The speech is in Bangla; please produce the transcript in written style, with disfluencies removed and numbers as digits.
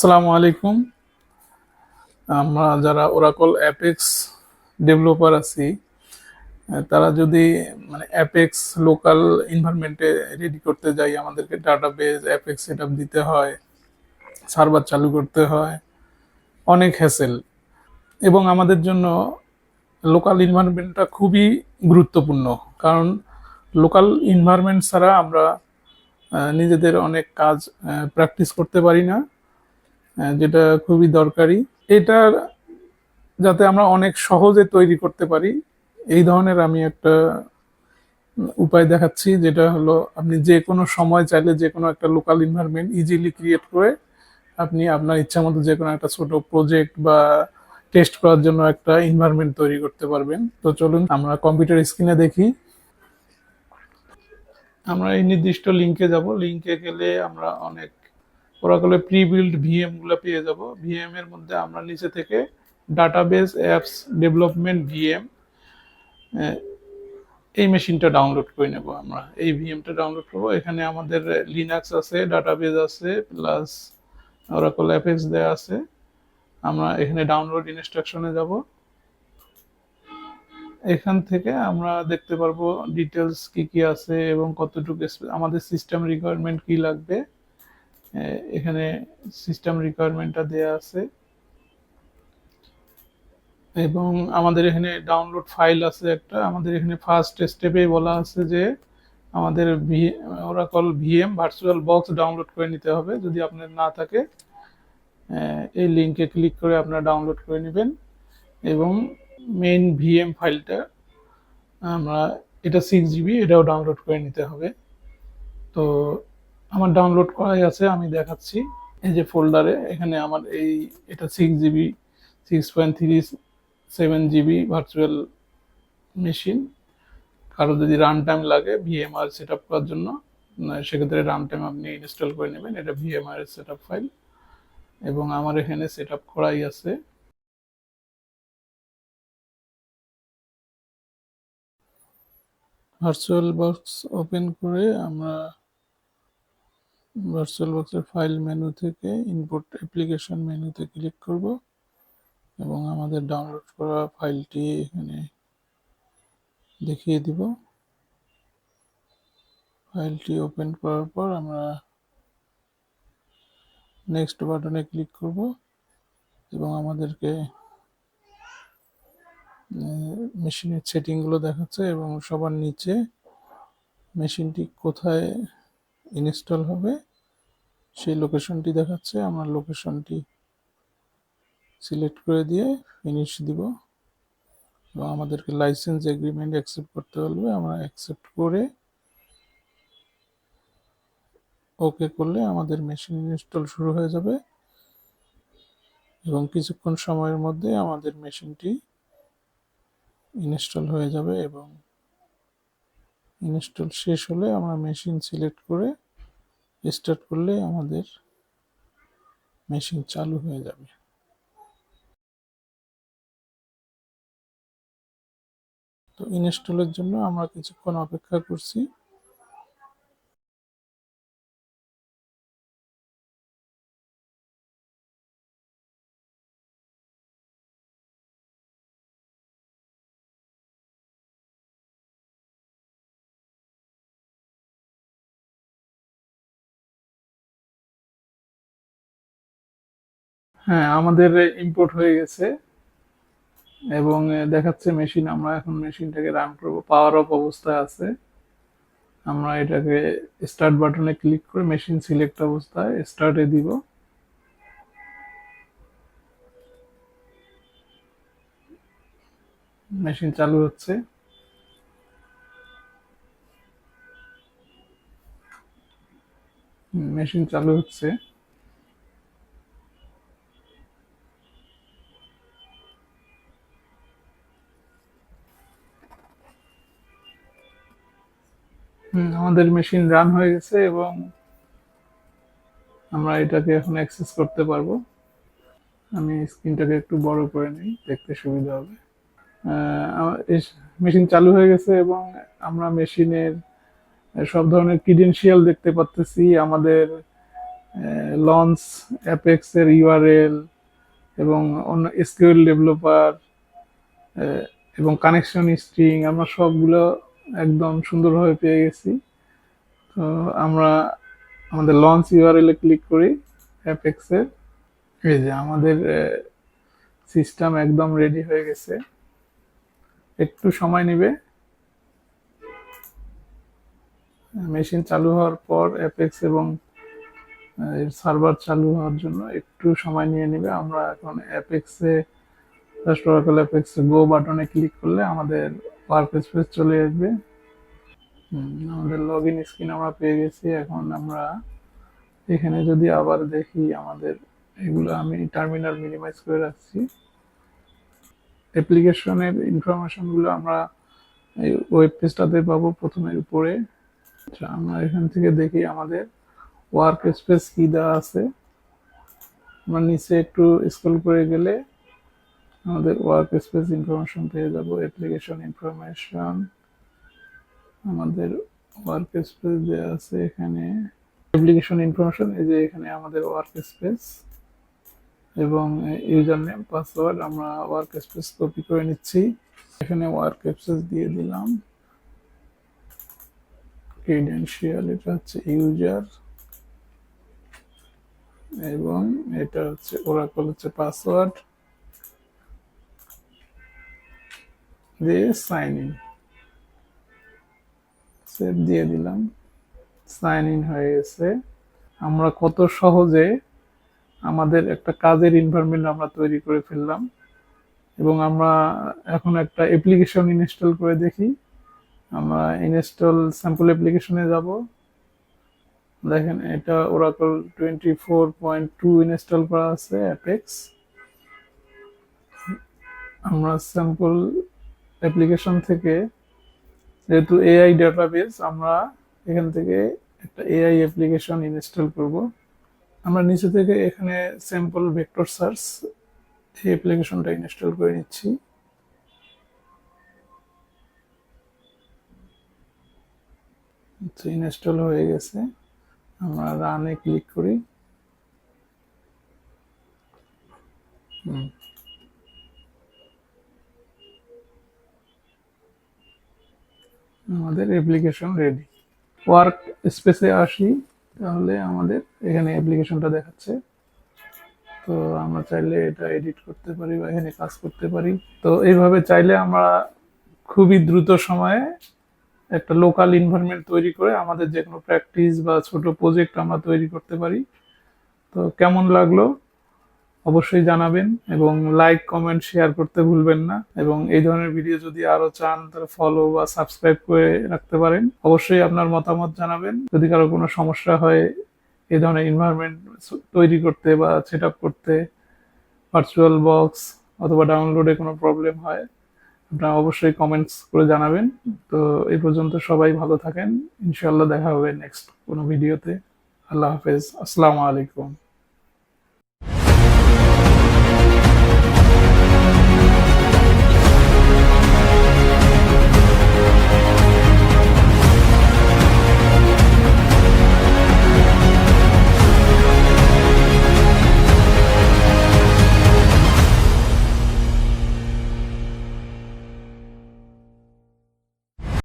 আসসালামু আলাইকুম। আমরা যারা ওরাকল অ্যাপেক্স ডেভেলপার আছি, তারা যদি মানে অ্যাপেক্স লোকাল এনভায়রনমেন্টে রেডি করতে যাই, আমাদেরকে ডাটাবেজ অ্যাপেক্স সেটআপ দিতে হয়, সার্ভার চালু করতে হয়, অনেক হ্যাসেল। এবং আমাদের জন্য লোকাল এনভায়রনমেন্টটা খুবই গুরুত্বপূর্ণ। কারণ লোকাল এনভায়রনমেন্ট ছাড়া আমরা নিজেদের অনেক কাজ প্র্যাকটিস করতে পারি না, যেটা খুবই দরকারি। এটার যাতে আমরা অনেক সহজে তৈরি করতে পারি, এই ধরনের আমি একটা উপায় দেখাচ্ছি, যেটা হলো আপনি যে কোনো সময় চাইলে যে কোনো একটা লোকাল এনভায়রনমেন্ট ইজিলি ক্রিয়েট করে আপনি আপনার ইচ্ছা মতো যে কোনো একটা ছোট প্রজেক্ট বা টেস্ট করার জন্য একটা এনভায়রনমেন্ট তৈরি করতে পারবেন। তো চলুন আমরা কম্পিউটার স্ক্রিনে দেখি। আমরা এই নির্দিষ্ট লিঙ্কে যাব। লিঙ্কে গেলে আমরা অনেক ওরাকলে প্রি বিল্ড ভিএম গুলো পেয়ে যাব। ভিএম এর মধ্যে আমরা নিচে থেকে ডাটাবেস অ্যাপস ডেভেলপমেন্ট ভিএম, এই মেশিনটা ডাউনলোড করে নেব। আমরা এই ভিএমটা ডাউনলোড করব। এখানে আমাদের লিনাক্স আছে, ডাটাবেস আছে, প্লাস ওরাকল অ্যাপেক্স দেয়া আছে। আমরা এখানে ডাউনলোড ইনস্ট্রাকশনে যাব। এখান থেকে আমরা দেখতে পারবো ডিটেলস কি কি আছে এবং কতটুকু আমাদের সিস্টেম রিকোয়ারমেন্ট কি লাগবে। এখানে সিস্টেম রিকোয়ারমেন্টটা দেয়া আছে এবং আমাদের এখানে ডাউনলোড ফাইল আছে একটা। আমাদের এখানে ফার্স্ট স্টেপে বলা আছে যে আমাদের Oracle VM virtual box download করে নিতে হবে। যদি আপনার না থাকে, এই লিঙ্কে ক্লিক করে আপনারা ডাউনলোড করে নেবেন এবং মেইন ভিএম ফাইলটা আমরা, এটা 6 GB, এটাও ডাউনলোড করে নিতে হবে। তো আমার ডাউনলোড করাই আছে, আমি দেখাচ্ছি। এই যে ফোল্ডারে এখানে আমার এটা 6 GB, 6.37 GB ভার্চুয়াল মেশিন। কারো যদি রান টাইম লাগে ভিএমআর সেট আপ করার জন্য, সেক্ষেত্রে রান টাইম আপনি ইনস্টল করে নেবেন। এটা ভিএমআর সেট আপ ফাইল এবং আমার এখানে সেট আপ করাই আছে। ভার্চুয়াল বক্স ওপেন করে আমরা ভার্চুয়াল বক্সের ফাইল মেনু থেকে ইনপুট অ্যাপ্লিকেশন মেনুতে ক্লিক করব এবং আমাদের ডাউনলোড করা ফাইলটি এখানে দেখিয়ে দিব। ফাইলটি ওপেন করার পর আমরা নেক্সট বাটনে ক্লিক করব এবং আমাদেরকে মেশিনের সেটিংগুলো দেখাচ্ছে এবং সবার নিচে মেশিনটি কোথায় ইনস্টল হবে সেই লোকেশনটি দেখাচ্ছে। আমরা লোকেশনটি সিলেক্ট করে দিয়ে ফিনিশ দিব এবং আমাদেরকে লাইসেন্স এগ্রিমেন্ট অ্যাকসেপ্ট করতে বলবে। আমরা অ্যাকসেপ্ট করে ওকে করলে আমাদের মেশিন ইনস্টল শুরু হয়ে যাবে এবং কিছুক্ষণ সময়ের মধ্যে আমাদের মেশিনটি ইনস্টল হয়ে যাবে এবং ইনস্টল শেষ হলে আমরা মেশিন সিলেক্ট করে স্টার্ট করলে আমাদের মেশিন চালু হয়ে যাবে। তো ইনস্টলের জন্য আমরা কিছুক্ষণ অপেক্ষা করছি। হ্যাঁ, আমাদের ইম্পোর্ট হয়ে গেছে এবং দেখাচ্ছে মেশিন। আমরা এখন মেশিনটাকে রান করব, পাওয়ার অফ অবস্থায় আছে। আমরা এটাকে স্টার্ট বাটনে ক্লিক করে মেশিন সিলেক্ট অবস্থায় স্টার্টে দিব। মেশিন চালু হচ্ছে। মেশিন চালু হচ্ছে। আমাদের মেশিন রান হয়ে গেছে এবং আমরা এটাকে এখন অ্যাক্সেস করতে পারবো। আমি স্ক্রিনটাকে একটু বড় করে নিই, দেখতে সুবিধা হবে। মেশিন চালু হয়ে গেছে এবং আমরা মেশিনের সব ধরনের ক্রিডেনশিয়াল দেখতে পাচ্ছি। আমাদের লঞ্চ, অ্যাপেক্স এর ইউআরএল এবং অন্য এসকিউএল ডেভেলপার এবং কানেকশন স্ট্রিং আমরা সবগুলো একদম সুন্দরভাবে পেয়ে গেছি। তো আমরা আমাদের লঞ্চ ইউআরএল এ ক্লিক করি অ্যাপেক্স এর। এই যে আমাদের সিস্টেম একদম রেডি হয়ে গেছে। একটু সময় নেবে, মেশিন চালু হওয়ার পর অ্যাপেক্স এবং সার্ভার চালু হওয়ার জন্য একটু সময় নিয়ে নেবে। আমরা এখন অ্যাপেক্সে জাস্ট ওরাকল অ্যাপেক্স গো বাটনে ক্লিক করলে আমাদের ওয়ার্ক স্পেস চলে আসবে। আমাদের লগ ইন স্ক্রিন আমরা পেয়ে গেছি। এখন আমরা এখানে যদি আবার দেখি আমাদের এগুলো আমি টার্মিনাল মিনিমাইজ করে রাখছি। অ্যাপ্লিকেশনের ইনফরমেশনগুলো আমরা এই ওয়েব পেজটাতে পাবো প্রথমের উপরে। আচ্ছা, আমরা এখান থেকে দেখি আমাদের ওয়ার্ক স্পেস কি দেওয়া আছে। আমরা নিচে একটু স্ক্রল করে গেলে আমাদের ওয়ার্ক স্পেস ইনফরমেশন পেয়ে যাব। অ্যাপ্লিকেশন ইনফরমেশন, আমাদের ওয়ার্ক স্পেস দেওয়া আছে এখানে। অ্যাপ্লিকেশন ইনফরমেশন, এই যে এখানে আমাদের ওয়ার্ক স্পেস এবং ইউজার নেম পাসওয়ার্ড আমরা ওয়ার্ক স্পেস কপি করে নিচ্ছি। এখানে ওয়ার্ক স্পেস দিয়ে দিলাম। ক্রেডেনশিয়াল, এটা হচ্ছে ইউজার এবং এটা হচ্ছে ওরাকল হচ্ছে পাসওয়ার্ড দিয়ে সাইন ইন, সেভ দিয়ে দিলাম। সাইন ইন হয়ে গেছে। আমরা কত সহজে আমাদের একটা কাজের এনভায়রনমেন্ট আমরা তৈরি করে ফেললাম। এবং আমরা এখন একটা অ্যাপ্লিকেশন ইনস্টল করে দেখি। আমরা ইনস্টল স্যাম্পল অ্যাপ্লিকেশনে যাব। দেখেন এটা ওরাকল 24.2 ইনস্টল করা আছে অ্যাপেক্স। আমরা স্যাম্পল অ্যাপ্লিকেশন থেকে, যেহেতু এআই ডাটাবেস, আমরা এখান থেকে একটা এআই অ্যাপ্লিকেশন ইনস্টল করব। আমরা নিচে থেকে এখানে স্যাম্পল ভেক্টর সার্চ এই অ্যাপ্লিকেশনটা ইনস্টল করে নিচ্ছি। ইনস্টল হয়ে গেছে। আমরা রানে ক্লিক করি। আমাদের অ্যাপ্লিকেশন রেডি। ওয়ার্ক স্পেসে আসি, তাহলে আমাদের এখানে অ্যাপ্লিকেশনটা দেখাচ্ছে। তো আমরা চাইলে এটা এডিট করতে পারি বা এখানে কাজ করতে পারি। তো এইভাবে চাইলে আমরা খুবই দ্রুত সময়ে একটা লোকাল এনভায়রনমেন্ট তৈরি করে আমাদের যে কোনো প্র্যাকটিস বা ছোট প্রজেক্ট আমরা তৈরি করতে পারি। তো কেমন লাগলো অবশ্যই জানাবেন এবং লাইক, কমেন্ট, শেয়ার করতে ভুলবেন না। এবং এই ধরনের ভিডিও যদি আরো চান তাহলে ফলো বা সাবস্ক্রাইব করে রাখতে পারেন। অবশ্যই আপনার মতামত জানাবেন। যদি কারো কোনো সমস্যা হয় এই ধরনের এনভায়রনমেন্ট তৈরি করতে বা সেট আপ করতে, ভার্চুয়াল বক্স অথবা ডাউনলোডে কোনো প্রবলেম হয়, আপনারা অবশ্যই কমেন্টস করে জানাবেন। তো এই পর্যন্ত সবাই ভালো থাকেন। ইনশাআল্লাহ দেখা হবে নেক্সট কোনো ভিডিওতে। আল্লাহ হাফেজ, আসসালামু আলাইকুম।